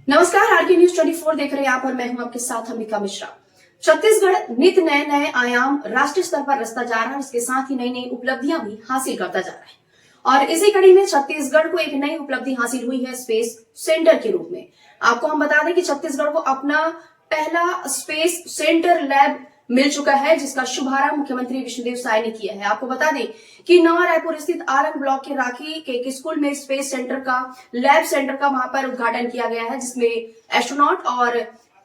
नमस्कार, R K news 24 देख रहे हैं आप और मैं हूं आपके साथ अंबिका मिश्रा। छत्तीसगढ़ नित नए नए आयाम राष्ट्रीय स्तर पर रचता जा रहा है, इसके साथ ही नई नई उपलब्धियां भी हासिल करता जा रहा है। और इसी कड़ी में छत्तीसगढ़ को एक नई उपलब्धि हासिल हुई है स्पेस सेंटर के रूप में। आपको हम बता दें कि छत्तीसगढ़ को अपना पहला स्पेस सेंटर लैब मिल चुका है, जिसका शुभारंभ मुख्यमंत्री विष्णुदेव साय ने किया है। आपको बता दें कि नवा रायपुर स्थित आरंग ब्लॉक के राखी के एक स्कूल में स्पेस सेंटर का लैब सेंटर का वहां पर उद्घाटन किया गया है, जिसमें एस्ट्रोनॉट और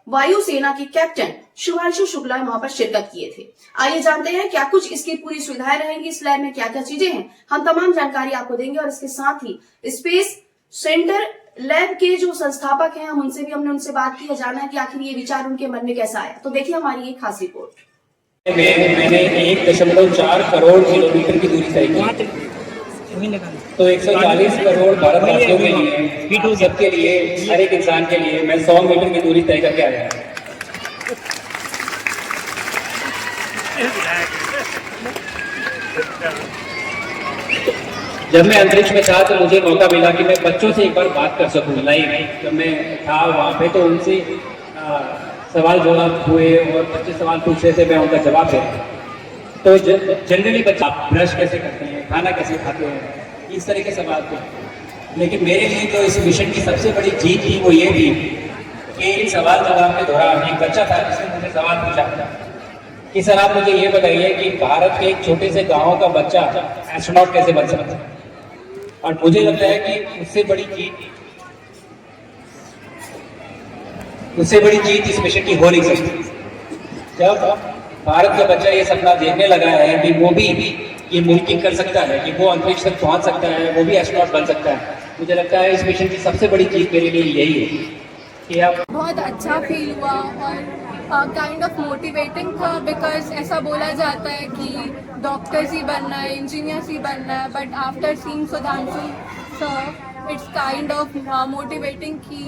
वायुसेना के कैप्टन शुभांशु शुक्ला वहां पर शिरकत किए थे। आइए जानते हैं क्या कुछ इसकी पूरी सुविधाएं रहेंगी, इस लैब में क्या क्या चीजें हैं। हम तमाम जानकारी आपको देंगे और इसके साथ ही स्पेस सेंटर लैब के जो संस्थापक हैं, हमने उनसे बात की है, जाना है कि आखिर ये विचार उनके मन में कैसा आया। तो देखिए हमारी एक खास रिपोर्ट। मैंने 1.4 करोड़ किलोमीटर की दूरी तय की, तो 140 करोड़ भारतवासियों के लिए, सबके लिए, हर एक इंसान के लिए मैं 100 मीटर की दूरी तय करके आया। जब मैं अंतरिक्ष में था तो मुझे मौका मिला कि मैं बच्चों से एक बार बात कर सकूं लाइव। जब मैं था वहाँ पे तो उनसे सवाल जवाब हुए और बच्चे सवाल पूछ रहे थे, मैं उनका जवाब दे रहा। तो जनरली बच्चे ब्रश कैसे करते हैं, खाना कैसे खाते हैं, इस तरह के सवाल थे। लेकिन मेरे लिए जो इस मिशन की सबसे बड़ी जीत थी वो ये थी कि इन सवाल जवाब के दौरान एक बच्चा था जिसने मुझे सवाल पूछा कि सर आप मुझे ये बताइए कि भारत के एक छोटे से गाँव का बच्चा एस्ट्रोनॉट कैसे बन सकता है। और मुझे लगता है कि उससे बड़ी जीत इस मिशन की हो नहीं सकती। जब भारत का बच्चा ये सपना देखने लगा है कि वो भी ये मुमकिन कर सकता है कि वो अंतरिक्ष तक पहुंच सकता है, वो भी एस्ट्रोनॉट बन सकता है, मुझे लगता है इस मिशन की सबसे बड़ी जीत मेरे लिए यही है कि आप। बहुत अच्छा फील हुआ और काइंड ऑफ मोटिवेटिंग था, बिकॉज ऐसा बोला जाता है कि डॉक्टर्स ही बनना है, इंजीनियर्स ही बनना है, but after seeing Sudhanshu sir it's kind of motivating कि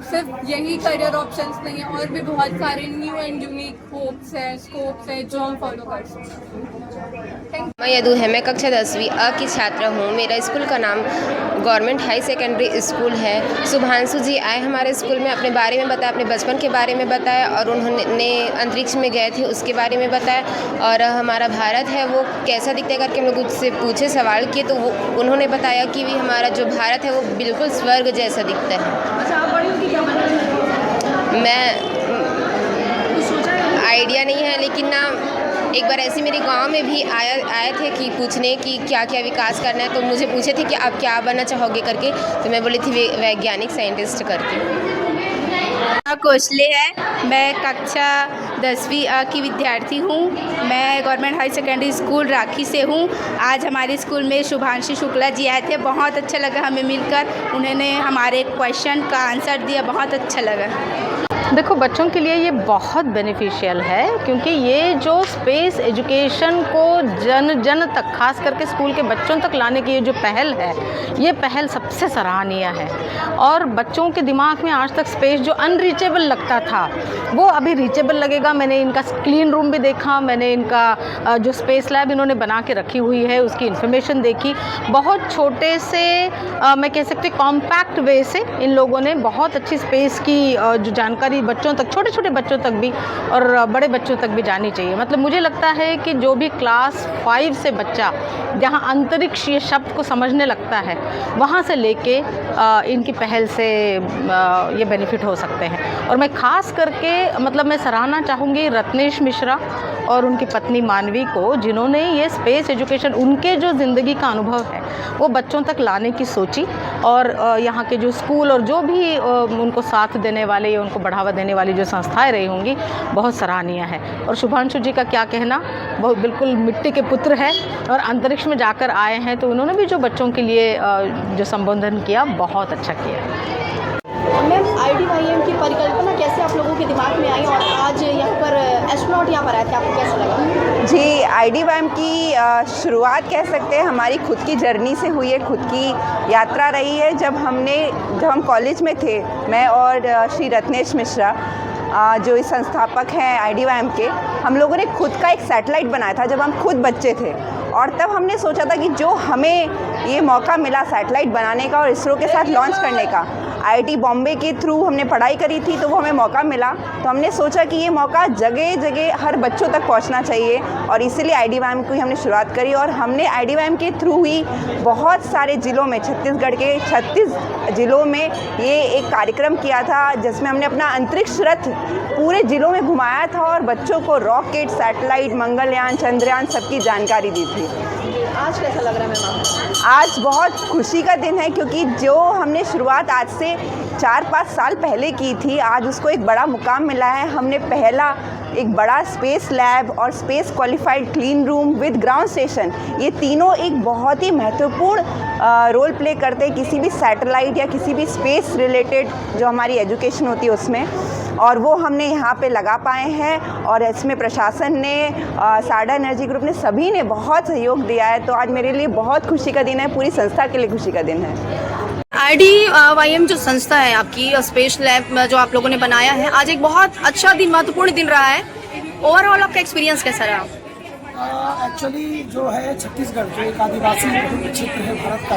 सिर्फ यही करियर ऑप्शंस नहीं है, और भी बहुत सारे न्यू एंड यूनिक होप्स है, स्कोप्स है जो हम फॉलो कर सकते हैं। मैं यदु है, मैं कक्षा 10वीं अ की छात्रा हूँ। मेरा स्कूल का नाम गवर्नमेंट हाई सेकेंडरी स्कूल है। शुभांशु जी आए हमारे स्कूल में, अपने बारे में बताया, अपने बचपन के बारे में बताया, और उन्होंने अंतरिक्ष में गए थे उसके बारे में बताया, और हमारा भारत है वो कैसा दिखता है करके हम लोग उससे पूछे, सवाल किए, तो वो उन्होंने बताया कि भी हमारा जो भारत है वो बिल्कुल स्वर्ग जैसा दिखता है। मैं आइडिया नहीं है, लेकिन ना एक बार ऐसे मेरे गांव में भी आए थे कि पूछने कि क्या क्या विकास करना है, तो मुझे पूछे थे कि आप क्या बनना चाहोगे करके, तो मैं बोली थी वैज्ञानिक साइंटिस्ट करके। कोसले है, मैं कक्षा 10वीं अ की विद्यार्थी हूँ। मैं गवर्नमेंट हाई सेकेंडरी स्कूल राखी से हूँ। आज हमारे स्कूल में शुभांशु शुक्ला जी आए थे, बहुत अच्छा लगा हमें मिलकर। उन्होंने हमारे क्वेश्चन का आंसर दिया, बहुत अच्छा लगा। देखो, बच्चों के लिए ये बहुत बेनिफिशियल है, क्योंकि ये जो स्पेस एजुकेशन को जन जन तक, खास करके स्कूल के बच्चों तक लाने की ये जो पहल है, ये पहल सबसे सराहनीय है। और बच्चों के दिमाग में आज तक स्पेस जो अनरीचेबल लगता था वो अभी रीचेबल लगेगा। मैंने इनका क्लीन रूम भी देखा, मैंने इनका जो स्पेस लैब इन्होंने बना के रखी हुई है उसकी इन्फॉर्मेशन देखी। बहुत छोटे से मैं कह सकती हूँ कॉम्पैक्ट वे से इन लोगों ने बहुत अच्छी स्पेस की जो जानकारी बच्चों तक, छोटे छोटे बच्चों तक भी और बड़े बच्चों तक भी जानी चाहिए। मतलब मुझे लगता है कि जो भी क्लास 5 से बच्चा जहाँ अंतरिक्ष ये शब्द को समझने लगता है, वहाँ से लेके इनकी पहल से ये बेनिफिट हो सकते हैं। और मैं खास करके मतलब मैं सराहना चाहूँगी रत्नेश मिश्रा और उनकी पत्नी मानवी को, जिन्होंने ये स्पेस एजुकेशन, उनके जो ज़िंदगी का अनुभव है वो बच्चों तक लाने की सोची, और यहाँ के जो स्कूल और जो भी उनको साथ देने वाले या उनको बढ़ावा देने वाली जो संस्थाएं रही होंगी, बहुत सराहनीय है। और शुभांशु जी का क्या कहना, वो बिल्कुल मिट्टी के पुत्र है और अंतरिक्ष में जाकर आए हैं, तो उन्होंने भी जो बच्चों के लिए जो संबोधन किया, बहुत अच्छा किया। मैम, IDYM की परिकल्पना कैसे आप लोगों के दिमाग में आई और आज यहाँ पर एस्ट्रोनॉट यहाँ पर आए थे, आपको कैसा लगा? जी, IDYM की शुरुआत कह सकते हैं हमारी खुद की जर्नी से हुई है, खुद की यात्रा रही है। जब हम कॉलेज में थे, मैं और श्री रत्नेश मिश्रा जो इस संस्थापक हैं IDYM के, हम लोगों ने खुद का एक सैटेलाइट बनाया था जब हम खुद बच्चे थे। और तब हमने सोचा था कि जो हमें ये मौका मिला सैटेलाइट बनाने का और इसरो के साथ लॉन्च करने का, IIT बॉम्बे के थ्रू हमने पढ़ाई करी थी तो वो हमें मौका मिला, तो हमने सोचा कि ये मौका जगह जगह हर बच्चों तक पहुंचना चाहिए और इसीलिए IDYM की हमने शुरुआत करी। और हमने IDYM के थ्रू ही बहुत सारे ज़िलों में, छत्तीसगढ़ के 36 ज़िलों में ये एक कार्यक्रम किया था जिसमें हमने अपना अंतरिक्ष रथ पूरे ज़िलों में घुमाया था और बच्चों को रॉकेट, सैटेलाइट, मंगलयान, चंद्रयान सबकी जानकारी दी थी। आज कैसा लग रहा है मैम? आज बहुत खुशी का दिन है क्योंकि जो हमने शुरुआत आज से 4-5 साल पहले की थी, आज उसको एक बड़ा मुकाम मिला है। हमने पहला एक बड़ा स्पेस लैब और space qualified clean room with ground station, ये तीनों एक बहुत ही महत्वपूर्ण रोल प्ले करते हैं किसी भी सैटेलाइट या किसी भी स्पेस रिलेटेड जो हमारी एजुकेशन होती है उसमें, और वो हमने यहाँ पे लगा पाए हैं। और इसमें प्रशासन ने, साडा एनर्जी ग्रुप ने, सभी ने बहुत सहयोग दिया है। तो आज मेरे लिए बहुत खुशी का दिन है, पूरी संस्था के लिए खुशी का दिन है। IDYM जो संस्था है आपकी, स्पेस लैब जो आप लोगों ने बनाया है, आज एक बहुत अच्छा दिन, महत्वपूर्ण दिन रहा है। ओवरऑल आपका एक्सपीरियंस कैसा रहा? एक्चुअली जो है छत्तीसगढ़ जो एक आदिवासी क्षेत्र है भारत का,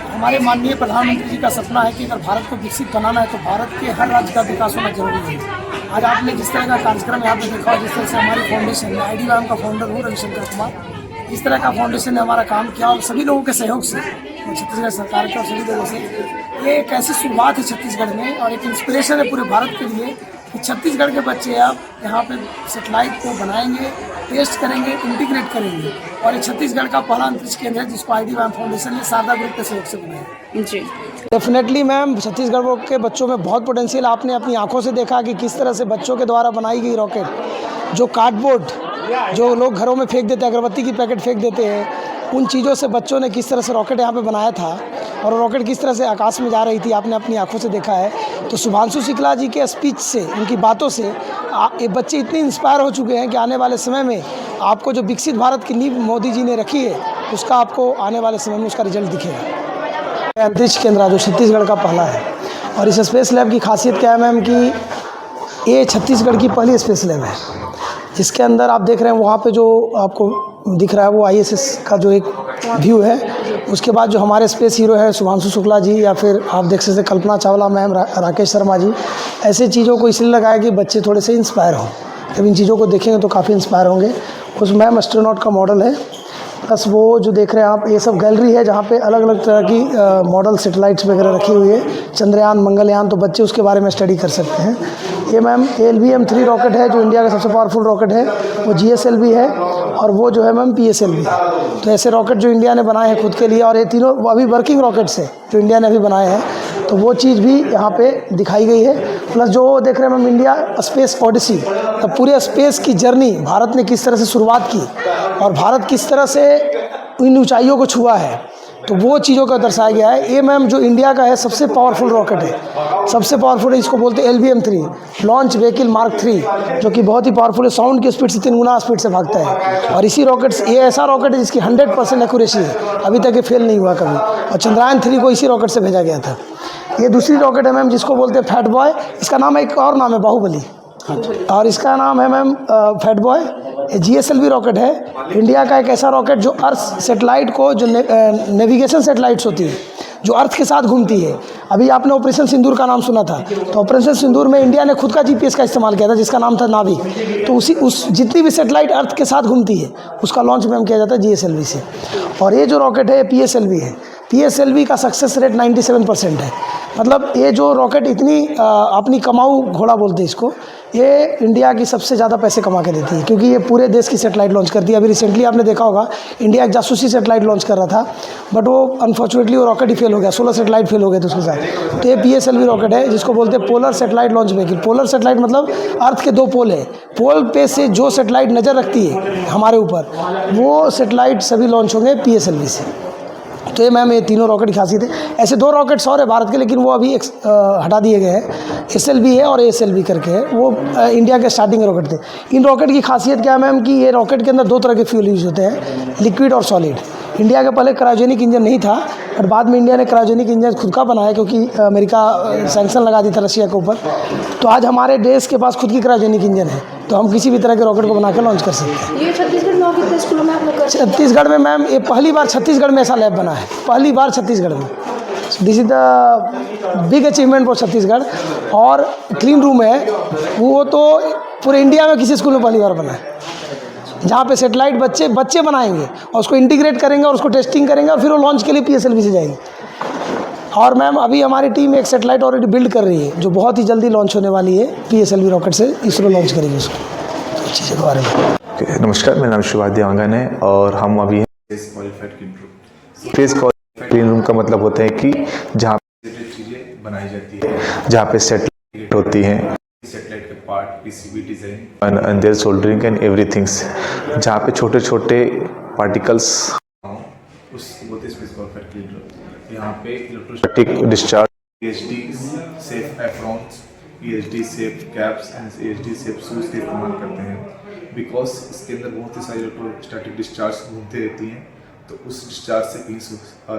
हमारे माननीय प्रधानमंत्री जी का सपना है कि अगर भारत को विकसित बनाना है तो भारत के हर राज्य का विकास होना जरूरी है। आज आपने जिस तरह का कार्यक्रम यहाँ पे देखा, जिस तरह से हमारी फाउंडेशन में, IDYM का फाउंडर हूँ रविशंकर कुमार, इस तरह का फाउंडेशन ने हमारा काम किया और सभी लोगों के सहयोग से, छत्तीसगढ़ सरकार के और सभी लोगों से, ये एक ऐसी शुरुआत है छत्तीसगढ़ में और एक इंस्पिरेशन है पूरे भारत के लिए कि छत्तीसगढ़ के बच्चे अब यहाँ पे सेटेलाइट को बनाएंगे, टेस्ट करेंगे, इंटीग्रेट करेंगे और ये छत्तीसगढ़ का पहला अंतरिक्ष केंद्र है जिसको IDYM फाउंडेशन ने शारदा ग्रुप के सहयोग से बनाया। जी, डेफिनेटली मैम, छत्तीसगढ़ के बच्चों में बहुत पोटेंशियल, आपने अपनी आंखों से देखा कि किस तरह से बच्चों के द्वारा बनाई गई रॉकेट, जो कार्डबोर्ड जो लोग घरों में फेंक देते हैं, अगरबत्ती की पैकेट फेंक देते हैं, उन चीज़ों से बच्चों ने किस तरह से रॉकेट यहाँ पे बनाया था और रॉकेट किस तरह से आकाश में जा रही थी, आपने अपनी आंखों से देखा है। तो शुभांशु शुक्ला जी के स्पीच से, उनकी बातों से ये बच्चे इतने इंस्पायर हो चुके हैं कि आने वाले समय में आपको जो विकसित भारत की नींव मोदी जी ने रखी है, उसका आपको आने वाले समय में उसका रिजल्ट दिखेगा। अंतरिक्ष केंद्र जो छत्तीसगढ़ का पहला है और इस स्पेस लैब की खासियत क्या है मैम कि ये छत्तीसगढ़ की पहली स्पेस लैब है, जिसके अंदर आप देख रहे हैं वहाँ पे जो आपको दिख रहा है वो ISS का जो एक व्यू है। उसके बाद जो हमारे स्पेस हीरो है शुभांशु शुक्ला जी, या फिर आप देख सकते कल्पना चावला मैम, राकेश शर्मा जी, ऐसे चीज़ों को इसलिए लगाया कि बच्चे थोड़े से इंस्पायर हों। जब इन चीज़ों को देखेंगे तो काफ़ी इंस्पायर होंगे। उस मैम एस्ट्रोनॉट का मॉडल है, प्लस वो जो देख रहे हैं आप, ये सब गैलरी है जहाँ पे अलग अलग तरह की मॉडल सेटेलाइट्स वगैरह रखी हुई है, चंद्रयान, मंगलयान, तो बच्चे उसके बारे में स्टडी कर सकते हैं। ये मैम LVM-3 रॉकेट है जो इंडिया का सबसे पावरफुल रॉकेट है, वो GSLV है और वो जो है मैम PSLV है। तो ऐसे रॉकेट जो इंडिया ने बनाए हैं खुद के लिए, और ये तीनों अभी वर्किंग रॉकेट्स है जो इंडिया ने अभी बनाए हैं, तो वो चीज़ भी यहाँ पे दिखाई गई है। प्लस जो देख रहे हैं मैम इंडिया स्पेस ओडिसी, तो पूरे स्पेस की जर्नी भारत ने किस तरह से शुरुआत की और भारत किस तरह से इन ऊंचाइयों को छुआ है, तो वो चीज़ों का दर्शाया गया है। ये मैम जो इंडिया का है सबसे पावरफुल रॉकेट है, सबसे पावरफुल है, इसको बोलते हैं LVM-3 लॉन्च व्हीकल मार्क 3, जो कि बहुत ही पावरफुल है, साउंड की स्पीड से 3 गुना स्पीड से भागता है। और इसी रॉकेट से, ये ऐसा रॉकेट है जिसकी 100% एक्यूरेसी है, अभी तक ये फेल नहीं हुआ कभी, और चंद्रयान 3 को इसी रॉकेट से भेजा गया था। ये दूसरी रॉकेट है मैम जिसको बोलते हैं फैट बॉय, इसका नाम एक और नाम है बाहुबली, और इसका नाम है मैम फैट बॉय। ये GSLV रॉकेट है, इंडिया का एक ऐसा रॉकेट जो अर्थ सेटेलाइट को, जो नेविगेशन सेटेलाइट्स होती है जो अर्थ के साथ घूमती है। अभी आपने ऑपरेशन सिंदूर का नाम सुना था, तो ऑपरेशन सिंदूर में इंडिया ने खुद का GPS का इस्तेमाल किया था जिसका नाम था नाविक। तो उस जितनी भी सेटेलाइट अर्थ के साथ घूमती है उसका लॉन्च मैम किया जाता है GSLV से। और ये जो रॉकेट है PSLV है, PSLV का सक्सेस रेट 97% है। मतलब ये जो रॉकेट इतनी अपनी कमाऊ घोड़ा बोलते हैं इसको, ये इंडिया की सबसे ज़्यादा पैसे कमा के देती है क्योंकि ये पूरे देश की सेटेलाइट लॉन्च करती है। अभी रिसेंटली आपने देखा होगा इंडिया एक जासूसी सेटेलाइट लॉन्च कर रहा था, बट वो अनफॉर्चुनेटली वो रॉकेट ही फेल हो गया, 16 सेटेलाइट फेल हो गए थे उसके साथ। तो ये PSLV रॉकेट है जिसको बोलते हैं polar satellite launch vehicle. Polar satellite मतलब अर्थ के 2 पोल है, पोल पे से जो सेटेलाइट नज़र रखती है हमारे ऊपर, वो सेटेलाइट सभी लॉन्च होंगे PSLV से। तो ये मैम ये तीनों रॉकेट की खासियत है। ऐसे 2 रॉकेट्स और है भारत के, लेकिन वो अभी हटा दिए गए हैं, SLV है और ASLV करके है, वो इंडिया के स्टार्टिंग रॉकेट थे। इन रॉकेट की खासियत क्या है मैम कि ये रॉकेट के अंदर 2 तरह के फ्यूल यूज़ होते हैं, लिक्विड और सॉलिड। इंडिया के पहले क्रायोजेनिक इंजन नहीं था, और बाद में इंडिया ने क्रायोजेनिक इंजन खुद का बनाया क्योंकि अमेरिका सैंक्शन लगा दी था रशिया के ऊपर। तो आज हमारे देश के पास खुद की क्रायोजेनिक इंजन है, तो हम किसी भी तरह के रॉकेट को बना कर लॉन्च कर सकते हैं। ये छत्तीसगढ़ में और कितने स्कूलों में आप लोग छत्तीसगढ़ में मैम ये पहली बार छत्तीसगढ़ में ऐसा लैब बना है, पहली बार छत्तीसगढ़ में। This is the big achievement for Chhattisgarh. और क्लीन रूम है वो तो पूरे इंडिया में किसी स्कूल में पहली बार बना है, जहाँ पे सेटेलाइट बच्चे बनाएंगे और उसको इंटीग्रेट करेंगे और उसको टेस्टिंग करेंगे और फिर वो लॉन्च के लिए PSLV से जाएगी। और मैम अभी हमारी टीम एक सेटेलाइट ऑलरेडी बिल्ड कर रही है जो बहुत ही जल्दी लॉन्च होने वाली है, PSLV रॉकेट से इसरो लॉन्च करेगी उसको, चीज़ों के बारे में। नमस्कार, मेरा नाम शुभाद्य आंगन है और हम अभी फेस क्लीन रूम का मतलब होता है कि जहाँ चीज़ें बनाई जाती है, जहाँ पे सेटेलाइट होती हैं, सेटेलाइट के part, PCB design and their soldering and everythings, जहाँ पे छोटे छोटे पार्टिकल्स उसको बोलते हैं स्पेस परफेक्ट क्लीन रूम। यहाँ पे electrostatic discharge, EHD safe aprons, EHD safe caps and EHD safe shoes का इस्तेमाल करते हैं, बिकॉज इसके अंदर बहुत ही सारी इलेक्ट्रोस्टैटिक डिस्चार्ज घूमती रहती हैं, तो उस डिस्चार्ज से कहीं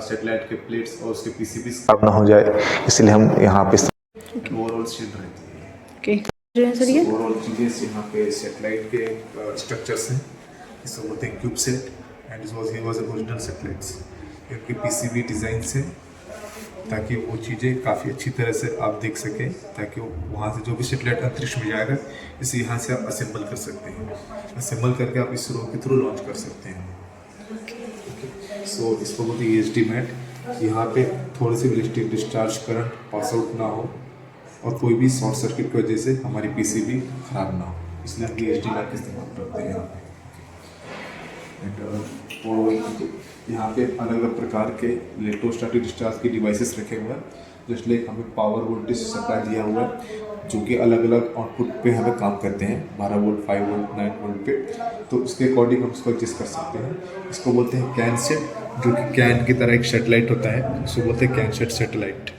सेटेलाइट के प्लेट्स और उसके PCBs खराब ना हो जाए, इसलिए हम यहाँ पे ओवरऑल शील्ड रहती है। ओवरऑल चीज़ें यहाँ पे सेटेलाइट के स्ट्रक्चर्स हैं, इसको बोलते हैं CubeSat and this was original satellites. इनके PCB डिज़ाइन से ताकि वो चीज़ें काफ़ी अच्छी तरह से आप देख सकें, ताकि वहाँ से जो भी सेटेलाइट अंतरिक्ष में जाएगा इसे यहाँ से आप असेंबल कर सकते हैं, असेंबल करके आप इसरो के थ्रू लॉन्च कर सकते हैं। सो इसको बोलते हैं EHD मैट। यहाँ पे थोड़ी सी electric discharge current pass out ना हो और कोई भी शॉर्ट सर्किट की वजह से हमारी PCB खराब ना हो, इसलिए हम EHD मैट का इस्तेमाल करते हैं यहाँ पे। यहाँ पे अलग अलग प्रकार के इलेक्ट्रोस्टैटिक डिस्चार्ज के डिवाइसेस रखे हुए हैं, जस्ट लाइक हमें पावर वोल्टेज सप्लाई दिया हुआ है जो कि अलग अलग आउटपुट पे हमें काम करते हैं, 12 वोल्ट, 5 वोल्ट, 9 वोल्ट पे, तो उसके अकॉर्डिंग हम उसको एडजस्ट कर सकते हैं। इसको बोलते हैं कैन सेट, जो कि कैन की तरह एक सेटेलाइट होता है, उसको बोलते हैं कैन सेट सेटेलाइट,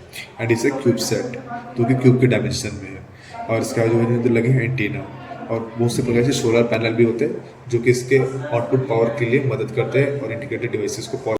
एंड इसे क्यूब सेट जो कि क्यूब के डायमेंशन में है। और इसके जो लगे हैं एंटीना और बहुत से प्रकार से सोलर पैनल भी होते हैं जो कि इसके आउटपुट पावर के लिए मदद करते हैं और इंटीग्रेटेड डिवाइसेस को पावर